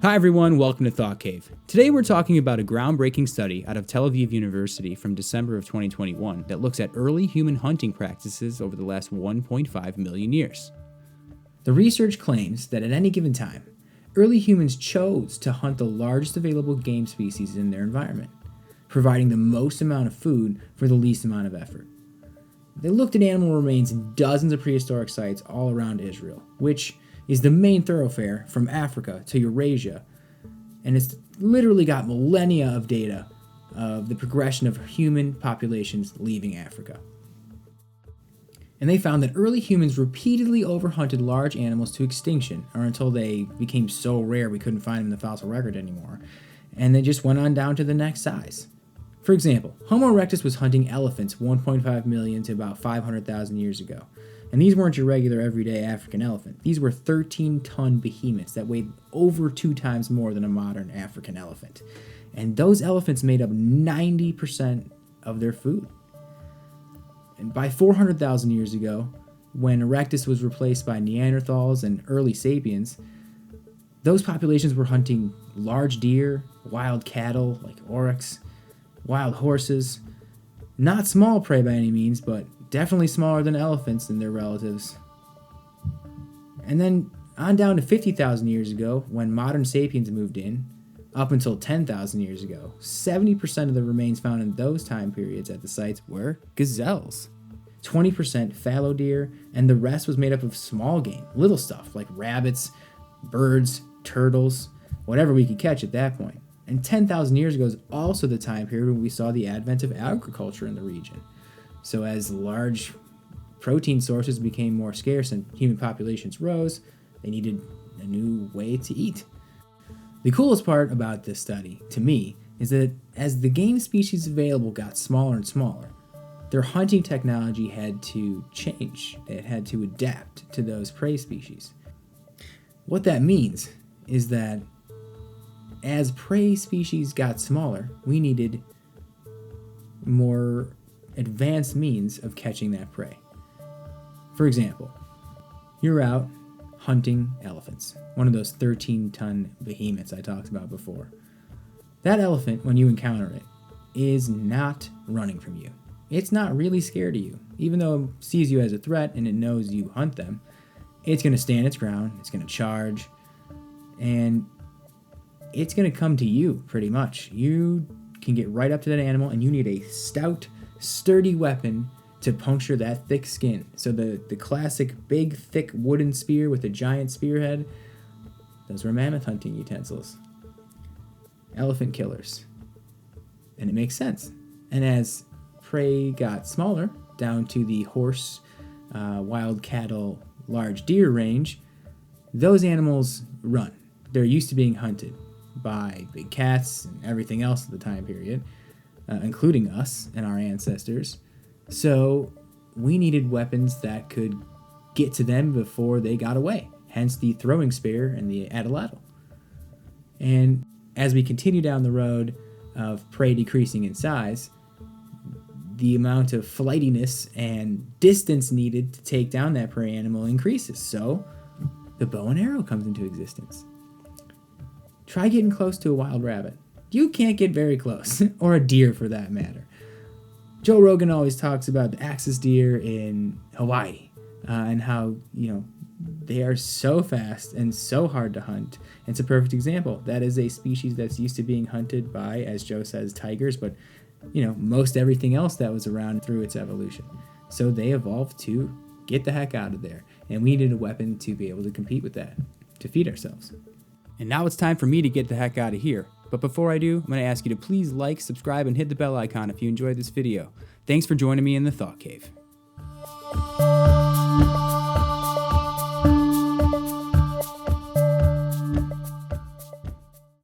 Hi everyone, welcome to Thought Cave. Today we're talking about a groundbreaking study out of Tel Aviv University from December of 2021 that looks at early human hunting practices over the last 1.5 million years. The research claims that at any given time, early humans chose to hunt the largest available game species in their environment, providing the most amount of food for the least amount of effort. They looked at animal remains in dozens of prehistoric sites all around Israel, which is the main thoroughfare from Africa to Eurasia, and it's literally got millennia of data of the progression of human populations leaving Africa. And they found that early humans repeatedly overhunted large animals to extinction, or until they became so rare we couldn't find them in the fossil record anymore, and they just went on down to the next size. For example, Homo erectus was hunting elephants 1.5 million to about 500,000 years ago. And these weren't your regular everyday African elephant. These were 13-ton behemoths that weighed over 2 times more than a modern African elephant. And those elephants made up 90% of their food. And by 400,000 years ago, when Erectus was replaced by Neanderthals and early sapiens, those populations were hunting large deer, wild cattle like oryx, wild horses, not small prey by any means, but definitely smaller than elephants and their relatives. And then on down to 50,000 years ago, when modern sapiens moved in, up until 10,000 years ago, 70% of the remains found in those time periods at the sites were gazelles, 20% fallow deer, and the rest was made up of small game, little stuff like rabbits, birds, turtles, whatever we could catch at that point. And 10,000 years ago is also the time period when we saw the advent of agriculture in the region. So as large protein sources became more scarce and human populations rose, they needed a new way to eat. The coolest part about this study, to me, is that as the game species available got smaller and smaller, their hunting technology had to change. It had to adapt to those prey species. What that means is that as prey species got smaller, we needed more advanced means of catching that prey. For example, you're out hunting elephants, one of those 13-ton behemoths I talked about before. That elephant, when you encounter it, is not running from you. It's not really scared of you. Even though it sees you as a threat and it knows you hunt them, it's going to stand its ground, it's going to charge, and it's going to come to you, pretty much. You can get right up to that animal, and you need a stout, sturdy weapon to puncture that thick skin. So the classic big, thick wooden spear with a giant spearhead, those were mammoth hunting utensils. Elephant killers. And it makes sense. And as prey got smaller, down to the horse, wild cattle, large deer range, those animals run. They're used to being hunted by big cats and everything else at the time period, including us and our ancestors. So we needed weapons that could get to them before they got away, hence the throwing spear and the atlatl. And as we continue down the road of prey decreasing in size, the amount of flightiness and distance needed to take down that prey animal increases. So the bow and arrow comes into existence. Try getting close to a wild rabbit. You can't get very close, or a deer for that matter. Joe Rogan always talks about the axis deer in Hawaii and how, they are so fast and so hard to hunt. It's a perfect example. That is a species that's used to being hunted by, as Joe says, tigers, but most everything else that was around through its evolution. So they evolved to get the heck out of there, and we needed a weapon to be able to compete with that, to feed ourselves. And now it's time for me to get the heck out of here. But before I do, I'm going to ask you to please like, subscribe, and hit the bell icon if you enjoyed this video. Thanks for joining me in the Thought Cave.